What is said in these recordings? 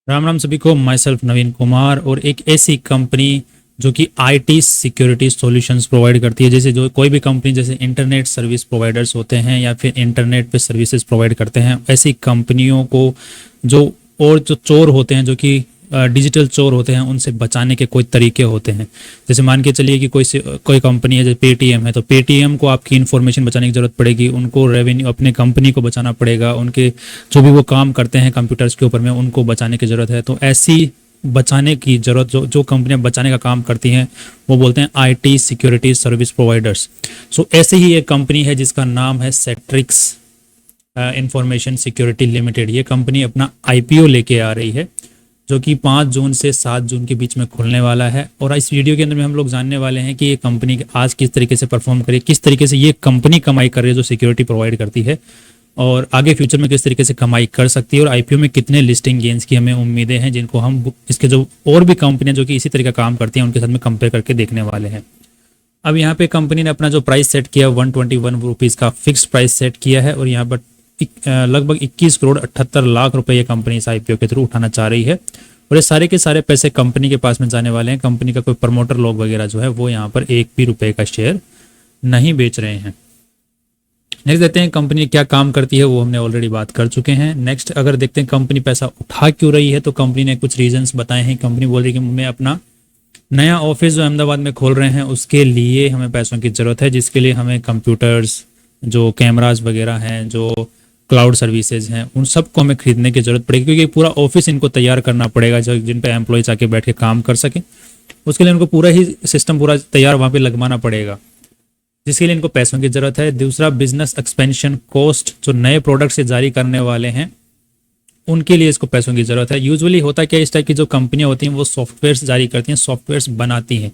राम राम सभी को। My self नवीन कुमार और एक ऐसी कंपनी जो कि आईटी सिक्योरिटी सॉल्यूशंस प्रोवाइड करती है। जैसे जो कोई भी कंपनी जैसे इंटरनेट सर्विस प्रोवाइडर्स होते हैं या फिर इंटरनेट पे सर्विसेज प्रोवाइड करते हैं, ऐसी कंपनियों को जो और जो चोर होते हैं, जो कि डिजिटल चोर होते हैं, उनसे बचाने के कोई तरीके होते हैं। जैसे मान के चलिए कि कोई कंपनी है, जैसे पेटीएम है, तो पेटीएम को आपकी इन्फॉर्मेशन बचाने की ज़रूरत पड़ेगी, उनको रेवेन्यू अपने कंपनी को बचाना पड़ेगा, उनके जो भी वो काम करते हैं कंप्यूटर्स के ऊपर में उनको बचाने की ज़रूरत है। तो ऐसी बचाने की ज़रूरत जो जो कंपनियां बचाने का काम करती हैं वो बोलते हैं आईटी सिक्योरिटी सर्विस प्रोवाइडर्स। सो ऐसे ही एक कंपनी है जिसका नाम है सेट्रिक्स इंफॉर्मेशन सिक्योरिटी लिमिटेड। ये कंपनी अपना आईपीओ लेके आ रही है जो कि 5 जून से 7 जून के बीच में खुलने वाला है। और इस वीडियो के अंदर में हम लोग जानने वाले हैं कि ये कंपनी आज किस तरीके से परफॉर्म करे, किस तरीके से ये कंपनी कमाई कर रही है जो सिक्योरिटी प्रोवाइड करती है, और आगे फ्यूचर में किस तरीके से कमाई कर सकती है, और आईपीओ में कितने लिस्टिंग गेन्स की हमें उम्मीदें हैं, जिनको हम इसके जो और भी कंपनियां जो कि इसी तरीके का काम करती हैं उनके साथ में कंपेयर करके देखने वाले हैं। अब यहाँ पे कंपनी ने अपना जो प्राइस सेट किया 121 रुपीज़ का फिक्स प्राइस सेट किया है, और यहाँ पर लगभग 21 करोड़ 78 लाख रुपए ये कंपनी इस आईपीओ के थ्रू उठाना चाह रही है। और ये सारे के सारे पैसे कंपनी के पास में जाने वाले हैं। कंपनी का कोई प्रमोटर लोग वगैरह जो है वो यहाँ पर एक भी रुपए का शेयर नहीं बेच रहे हैं। नेक्स्ट देखते हैं कंपनी क्या काम करती है, वो हमने ऑलरेडी बात कर चुके हैं। नेक्स्ट अगर देखते हैं कंपनी पैसा उठा क्यों रही है, तो कंपनी ने कुछ रीजंस बताए हैं। कंपनी बोल रही है कि मैं अपना नया ऑफिस जो अहमदाबाद में खोल रहे हैं उसके लिए हमें पैसों की ज़रूरत है, जिसके लिए हमें कंप्यूटर्स, जो कैमराज वगैरह हैं, जो क्लाउड सर्विसेज हैं, उन सबको हमें खरीदने की ज़रूरत पड़ेगी, क्योंकि पूरा ऑफिस इनको तैयार करना पड़ेगा जो जिन पे एम्प्लॉयज आके बैठ के काम कर सकें। उसके लिए उनको पूरा ही सिस्टम पूरा तैयार वहाँ पे लगवाना पड़ेगा, जिसके लिए इनको पैसों की ज़रूरत है। दूसरा, बिजनेस एक्सपेंशन कॉस्ट, जो नए प्रोडक्ट से जारी करने वाले हैं उनके लिए इसको पैसों की ज़रूरत है। यूजुअली होता क्या, इस टाइप की जो कंपनियां होती हैं वो सॉफ्टवेयर्स जारी करती हैं, सॉफ्टवेयर्स बनाती हैं,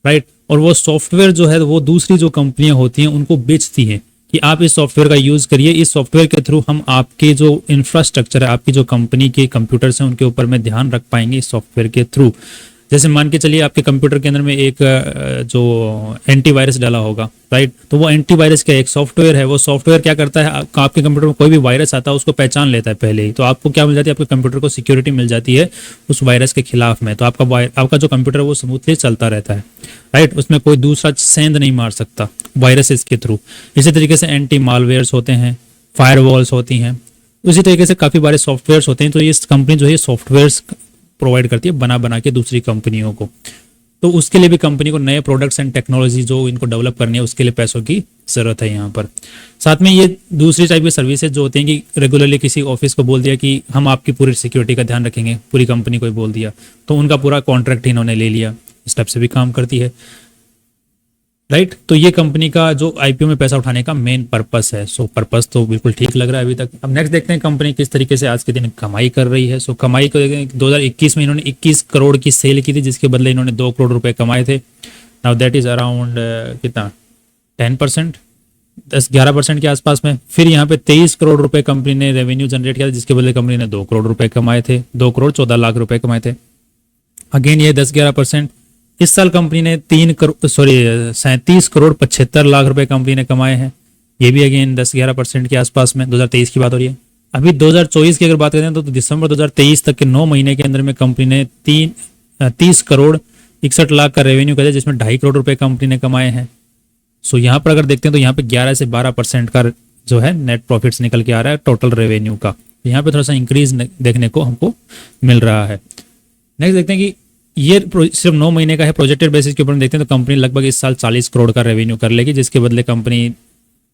राइट, और वो सॉफ्टवेयर जो है वो दूसरी जो कंपनियां होती हैं उनको बेचती हैं कि आप इस सॉफ्टवेयर का यूज़ करिए, इस सॉफ्टवेयर के थ्रू हम आपके जो इंफ्रास्ट्रक्चर है, आपकी जो कंपनी के कंप्यूटर्स हैं उनके ऊपर में ध्यान रख पाएंगे इस सॉफ्टवेयर के थ्रू। जैसे मान के चलिए आपके कंप्यूटर के अंदर में एक जो एंटीवायरस डाला होगा, राइट, तो वो एंटीवायरस का एक सॉफ्टवेयर है। वो सॉफ्टवेयर क्या करता है, आपके कंप्यूटर में कोई भी वायरस आता है उसको पहचान लेता है पहले ही, तो आपको क्या मिल जाती है, आपके कंप्यूटर को सिक्योरिटी मिल जाती है उस वायरस के खिलाफ में। तो आपका जो कंप्यूटर है वो स्मूथली चलता रहता है, राइट, उसमें कोई दूसरा सेंध नहीं मार सकता वायरसेस के थ्रू। इसी तरीके से एंटी मालवेयर्स होते हैं, फायरवॉल्स होती हैं, उसी तरीके से काफ़ी बारे सॉफ्टवेयर्स होते हैं। तो ये कंपनी जो है सॉफ्टवेयर्स प्रोवाइड करती है बना के दूसरी कंपनियों को। तो उसके लिए भी कंपनी को नए प्रोडक्ट्स एंड टेक्नोलॉजी जो इनको डेवलप करनी है उसके लिए पैसों की ज़रूरत है यहाँ पर। साथ में ये दूसरी टाइप की सर्विसेज जो होती हैं कि रेगुलरली किसी ऑफिस को बोल दिया कि हम आपकी पूरी सिक्योरिटी का ध्यान रखेंगे, पूरी कंपनी को ही बोल दिया, तो उनका पूरा कॉन्ट्रैक्ट इन्होंने ले लिया, इस टाइप से भी काम करती है, राइट। तो ये कंपनी का जो आईपीओ में पैसा उठाने का मेन पर्पस है। सो पर्पस तो बिल्कुल ठीक लग रहा है अभी तक। अब नेक्स्ट देखते हैं कंपनी किस तरीके से आज के दिन कमाई कर रही है। सो कमाई को 2021 में इन्होंने 21 करोड़ की सेल की थी, जिसके बदले इन्होंने 2 करोड़ रुपए कमाए थे। नाउ दैट इज अराउंड कितना 10%, 10-11% के आसपास में। फिर यहाँ पे 23 करोड़ रुपए कंपनी ने रेवेन्यू जनरेट किया था, जिसके बदले कंपनी ने 2 करोड़ रुपए कमाए थे, 2 करोड़ 14 लाख रुपए कमाए थे। अगेन ये 10-11%। इस साल कंपनी ने 37 करोड़ 75 लाख रुपए कंपनी ने कमाए हैं, ये भी अगेन 10-11% के आसपास में। 2023 की बात हो रही है। अभी 2024 की अगर बात करें तो दिसंबर 2023 तक के 9 महीने के अंदर में कंपनी ने 30 करोड़ 61 लाख का रेवेन्यू किया, जिसमें 2.5 करोड़ रुपए कंपनी ने कमाए हैं। सो यहाँ पर अगर देखते हैं तो यहाँ पे 11 से 12% का जो है नेट प्रॉफिट्स निकल के आ रहा है टोटल रेवेन्यू का। यहाँ पे थोड़ा सा इंक्रीज देखने को हमको मिल रहा है। नेक्स्ट देखते हैं कि ये सिर्फ 9 महीने का है, प्रोजेक्टेड बेसिस के ऊपर देखते हैं तो कंपनी लगभग इस साल 40 करोड़ का रेवेन्यू कर लेगी, जिसके बदले कंपनी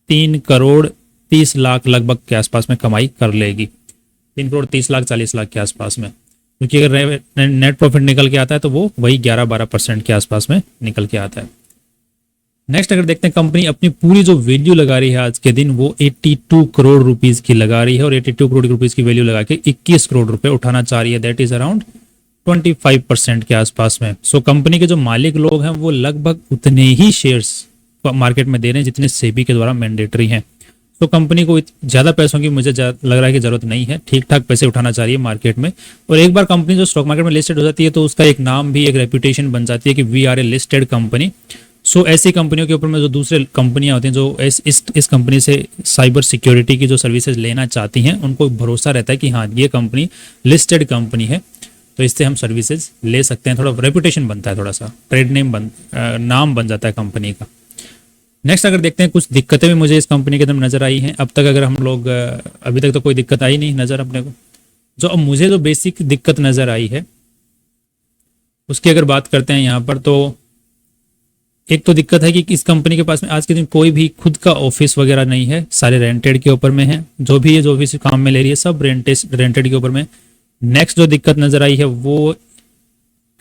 3 करोड़ 30 लाख लगभग के आसपास में कमाई कर लेगी, 3 करोड़ 30 लाख 40 लाख के आसपास में। क्योंकि अगर नेट प्रॉफिट निकल के आता है तो वो वही 11-12% के आसपास में निकल के आता है। नेक्स्ट अगर देखते हैं कंपनी अपनी पूरी जो वैल्यू लगा रही है आज के दिन वो 82 करोड़ रुपीज़ की लगा रही है, और 82 करोड़ रुपीज़ की वैल्यू लगा के 21 करोड़ रुपए उठाना चाह रही है। दैट इज अराउंड 25% के आसपास में। सो कंपनी के जो मालिक लोग हैं वो लगभग उतने ही शेयर्स मार्केट में दे रहे हैं जितने सेबी के द्वारा मैंडेटरी हैं। तो कंपनी को ज़्यादा पैसों की मुझे लग रहा है कि ज़रूरत नहीं है, ठीक ठाक पैसे उठाना चाहिए मार्केट में। और एक बार कंपनी जो स्टॉक मार्केट में लिस्टेड हो जाती है तो उसका एक नाम भी, एक रेपुटेशन बन जाती है कि we are a listed company. So ऐसी कंपनियों के ऊपर में जो दूसरे कंपनियां होती हैं जो इस कंपनी से साइबर सिक्योरिटी की जो सर्विसेज लेना चाहती हैं, उनको भरोसा रहता है कि हाँ ये कंपनी लिस्टेड कंपनी है, तो इससे हम सर्विसेज ले सकते हैं, थोड़ा रेपुटेशन बनता है, थोड़ा सा ट्रेड नेम नाम बन जाता है कंपनी का। नेक्स्ट अगर देखते हैं, कुछ दिक्कतें भी मुझे इस कंपनी के अंदर नज़र आई हैं अब तक। अगर हम लोग अभी तक तो कोई दिक्कत आई नहीं नज़र अपने को। जो अब मुझे जो बेसिक दिक्कत नज़र आई है उसकी अगर बात करते हैं यहाँ पर, तो एक तो दिक्कत है कि इस कंपनी के पास में आज के दिन कोई भी खुद का ऑफिस वगैरह नहीं है, सारे रेंटेड के ऊपर में है। जो भी है जो ऑफिस काम में ले रही है सब रेंटेड के ऊपर में। नेक्स्ट जो दिक्कत नज़र आई है वो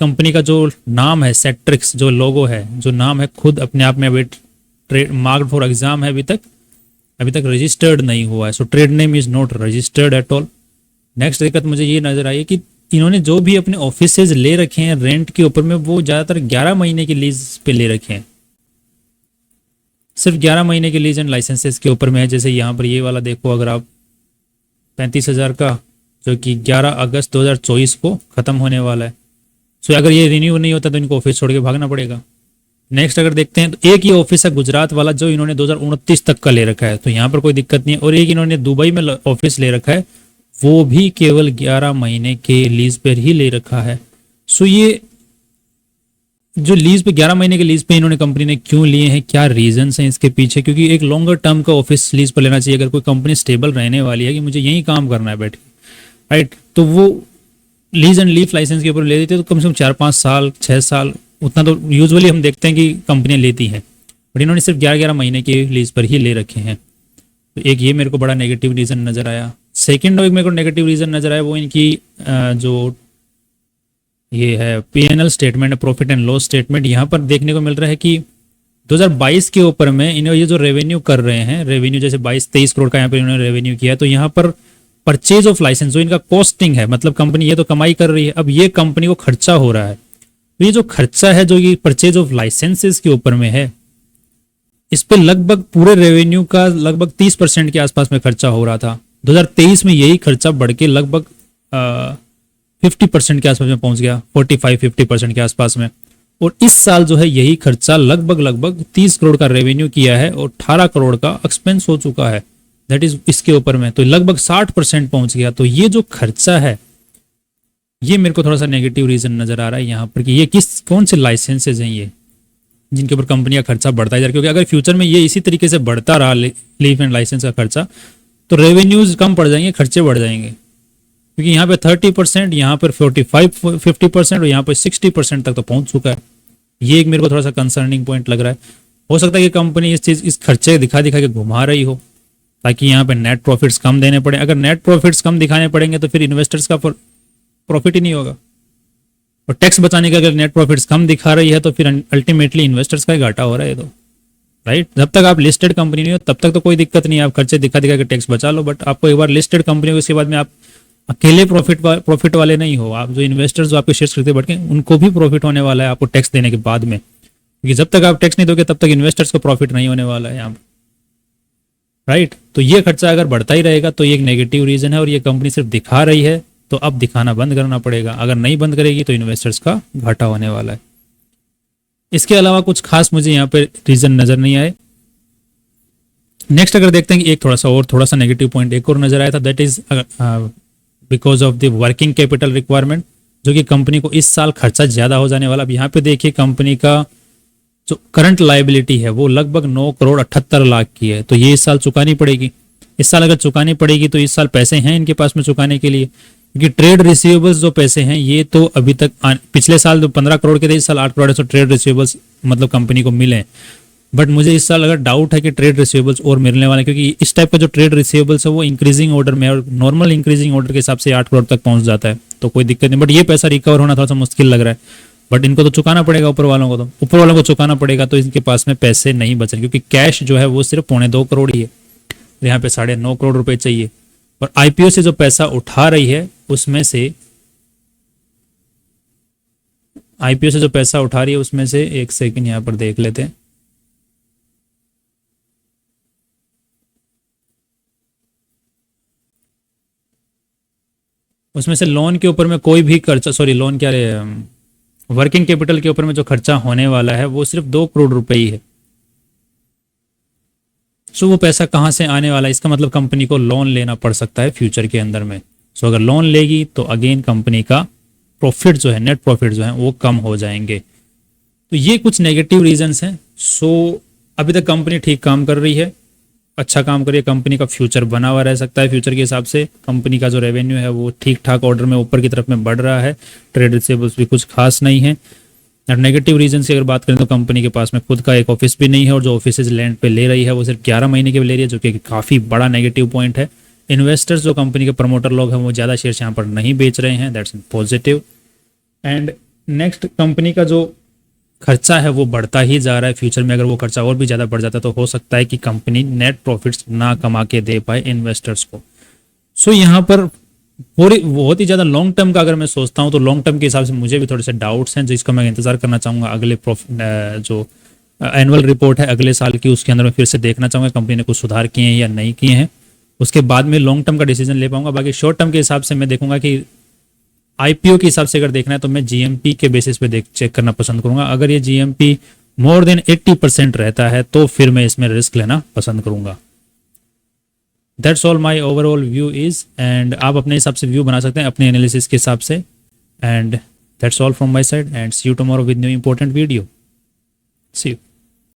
कंपनी का जो नाम है सेट्रिक्स, जो लोगो है, जो नाम है, खुद अपने आप में अभी ट्रेड मार्क्ड फॉर एग्जाम है, अभी तक रजिस्टर्ड नहीं हुआ है। So trade name is not registered at all. Next दिक्कत मुझे ये नजर आई है कि इन्होंने जो भी अपने ऑफिसेज ले रखे हैं रेंट के ऊपर में वो ज़्यादातर 11 महीने की लीज पे ले रखे हैं, सिर्फ 11 महीने के लीज एंड लाइसेंसेस के ऊपर में है। जैसे यहाँ पर ये वाला देखो, अगर आप 35,000 का, जो कि 11 अगस्त 2024 को ख़त्म होने वाला है। सो अगर ये रिन्यू नहीं होता तो इनको ऑफिस छोड़ के भागना पड़ेगा। नेक्स्ट अगर देखते हैं तो एक ये ऑफिस है गुजरात वाला जो इन्होंने 2029 तक का ले रखा है, तो यहाँ पर कोई दिक्कत नहीं है। और एक इन्होंने दुबई में ऑफिस ले रखा है, वो भी केवल 11 महीने के लीज पर ही ले रखा है। सो ये जो लीज पे 11 महीने के लीज पे इन्होंने कंपनी ने क्यों लिए हैं, क्या रीजंस हैं इसके पीछे? क्योंकि एक लॉन्गर टर्म का ऑफिस लीज पर लेना चाहिए अगर कोई कंपनी स्टेबल रहने वाली है कि मुझे यही काम करना है बैठ के, राइट। तो वो लीज एंड लीफ लाइसेंस के ऊपर ले देते तो कम से कम 4-5 साल 6 साल, उतना तो यूजुअली हम देखते हैं कि कंपनियां लेती हैं, बट इन्होंने सिर्फ 11-11 महीने के लीज पर ही ले रखे हैं। तो एक ये मेरे को बड़ा नेगेटिव रीज़न नज़र आया। सेकेंड एक मेरे को नेगेटिव रीज़न नज़र आया वो इनकी जो ये है P&L statement, profit and loss statement, यहाँ पर देखने को मिल रहा है कि 2022 के ऊपर में इन्हें ये जो रेवेन्यू कर रहे हैं, रेवेन्यू जैसे 22-23 करोड़ का यहाँ पर इन्होंने रेवेन्यू किया है, तो यहाँ पर परचेज ऑफ लाइसेंस जो इनका कॉस्टिंग है, मतलब कंपनी ये तो कमाई कर रही है, अब ये कंपनी को खर्चा हो रहा है। तो ये जो खर्चा है जो ये परचेज ऑफ लाइसेंसेस के ऊपर में है, इस पे लगभग पूरे रेवेन्यू का लगभग 30% के आसपास में खर्चा हो रहा था। 2023 में यही खर्चा बढ़ के लगभग 50% के आसपास में पहुंच गया, 45-50% के आसपास में। और इस साल जो है यही खर्चा लगभग 30 करोड़ का रेवेन्यू किया है और 18 करोड़ का एक्सपेंस हो चुका है, दैट इज इसके ऊपर में, तो लगभग 60% पहुंच गया। तो ये जो खर्चा है ये मेरे को थोड़ा सा नेगेटिव रीजन नजर आ रहा है यहाँ पर कि ये कौन से लाइसेंसेज हैं ये जिनके ऊपर कंपनी का खर्चा बढ़ता है। क्योंकि अगर फ्यूचर में ये इसी तरीके से बढ़ता रहा लीफ एंड लाइसेंस का खर्चा, तो रेवेन्यूज कम पड़ जाएंगे, खर्चे बढ़ जाएंगे। क्योंकि यहाँ पे 30%, यहाँ पर 45-50% और यहाँ पर 60% तक तो पहुंच चुका है। ये एक मेरे को थोड़ा सा कंसर्निंग पॉइंट लग रहा है। हो सकता है कि कंपनी इस खर्चे दिखा के घुमा रही हो ताकि यहाँ पे नेट प्रॉफिट्स कम देने पड़े। अगर नेट प्रॉफिट्स कम दिखाने पड़ेंगे तो फिर इन्वेस्टर्स का प्रॉफिट ही नहीं होगा, और टैक्स बचाने का अगर नेट प्रॉफिट्स कम दिखा रही है तो फिर अल्टीमेटली इन्वेस्टर्स का ही घाटा हो रहा है। तो राइट, जब तक आप लिस्टेड कंपनी नहीं हो तब तक तो कोई दिक्कत नहीं है, आप खर्चे दिखा के टैक्स बचा लो। बट आपको एक बार लिस्टेड कंपनी हो उसके बाद में आप अकेले प्रॉफिट वाले नहीं हो, आप जो इन्वेस्टर्स जो आपके शेयर्स खरीदते बैठ के उनको भी प्रॉफिट होने वाला है आपको टैक्स देने के बाद में। क्योंकि जब तक आप टैक्स नहीं दोगे तब तक इन्वेस्टर्स को प्रॉफिट नहीं होने वाला है यहाँ पर, राइट। तो ये खर्चा अगर बढ़ता ही रहेगा तो ये एक नेगेटिव रीजन है, और ये कंपनी सिर्फ दिखा रही है तो अब दिखाना बंद करना पड़ेगा। अगर नहीं बंद करेगी तो इन्वेस्टर्स का घाटा होने वाला है। इसके अलावा कुछ खास मुझे यहाँ पे रीजन नजर नहीं आए। नेक्स्ट अगर देखते हैं कि एक थोड़ा सा नेगेटिव पॉइंट एक और नजर आया था, that is because of the working capital requirement, जो कि कंपनी को इस साल खर्चा ज्यादा हो जाने वाला। अब यहाँ पे देखिए कंपनी का जो करंट लाइबिलिटी है वो लगभग 9 करोड़ 78 लाख की है, तो ये इस साल चुकानी पड़ेगी। इस साल अगर चुकानी पड़ेगी तो इस साल पैसे हैं इनके पास में चुकाने के लिए, क्योंकि ट्रेड रिसीवेबल्स जो पैसे हैं ये तो अभी तक पिछले साल तो 15 करोड़ के थे, इस साल 8 करोड़ है। तो ट्रेड रिसीवेबल्स मतलब कंपनी को मिले, बट मुझे इस साल अगर डाउट है कि ट्रेड रिसीवेबल्स और मिलने वाले, क्योंकि इस टाइप का जो ट्रेड रिसीवेबल्स है वो इंक्रीजिंग ऑर्डर में, और नॉर्मल इंक्रीजिंग ऑर्डर के हिसाब से 8 करोड़ तक पहुंच जाता है, तो कोई दिक्कत नहीं। बट ये पैसा रिकवर होना थोड़ा सा मुश्किल लग रहा है, बट इनको तो चुकाना पड़ेगा, ऊपर वालों को चुकाना पड़ेगा, तो इनके पास में पैसे नहीं बच रहे, क्योंकि कैश जो है वो सिर्फ 2.25 करोड़ ही है, यहाँ पे 9.5 करोड़ रुपए चाहिए। और आईपीओ से जो पैसा उठा रही है उसमें से एक सेकंड यहाँ पर देख लेते हैं। उसमें से लोन के ऊपर में कोई भी खर्चा, लोन क्या है, वर्किंग कैपिटल के ऊपर में जो खर्चा होने वाला है वो सिर्फ 2 करोड़ रुपए ही है। सो वो पैसा कहाँ से आने वाला है, इसका मतलब कंपनी को लोन लेना पड़ सकता है फ्यूचर के अंदर में। सो अगर लोन लेगी तो अगेन कंपनी का प्रॉफिट जो है, नेट प्रॉफिट जो है वो कम हो जाएंगे। तो ये कुछ नेगेटिव रीजंस हैं। सो अभी तक कंपनी ठीक काम कर रही है, अच्छा काम करिए, कंपनी का फ्यूचर बना हुआ रह सकता है। फ्यूचर के हिसाब से कंपनी का जो रेवेन्यू है वो ठीक ठाक ऑर्डर में ऊपर की तरफ में बढ़ रहा है, ट्रेड रिसीवेबल्स भी कुछ खास नहीं है। और नेगेटिव रीजन की अगर बात करें तो कंपनी के पास में खुद का एक ऑफिस भी नहीं है, और जो ऑफिस लैंड पे ले रही है वो सिर्फ 11 महीने के लिए ले रही है, जो कि काफ़ी बड़ा नेगेटिव पॉइंट है। इन्वेस्टर्स जो कंपनी के प्रमोटर लोग हैं वो ज़्यादा शेयर्स यहाँ पर नहीं बेच रहे हैं, that's positive. And next, company का जो खर्चा है वो बढ़ता ही जा रहा है। फ्यूचर में अगर वो खर्चा और भी ज़्यादा बढ़ जाता है तो हो सकता है कि कंपनी नेट प्रॉफिट्स ना कमा के दे पाए इन्वेस्टर्स को। सो यहाँ पर पूरी बहुत ही ज़्यादा लॉन्ग टर्म का अगर मैं सोचता हूँ तो लॉन्ग टर्म के हिसाब से मुझे भी थोड़े से डाउट्स हैं, जिसका मैं इंतजार करना चाहूँगा अगले जो एनुअल रिपोर्ट है अगले साल की, उसके अंदर मैं फिर से देखना चाहूँगा कंपनी ने कुछ सुधार किए हैं या नहीं किए हैं। उसके बाद में लॉन्ग टर्म का डिसीजन ले पाऊंगा। बाकी शॉर्ट टर्म के हिसाब से मैं देखूंगा कि आईपीओ के हिसाब से अगर देखना है तो मैं जीएमपी के बेसिस पे चेक करना पसंद करूंगा। अगर ये जीएमपी मोर देन 80% रहता है तो फिर मैं इसमें रिस्क लेना पसंद करूंगा। That's all my overall view is, and आप अपने हिसाब से व्यू बना सकते हैं अपने एनालिसिस के हिसाब से। And that's all from my side, and see you tomorrow with new important video. See you.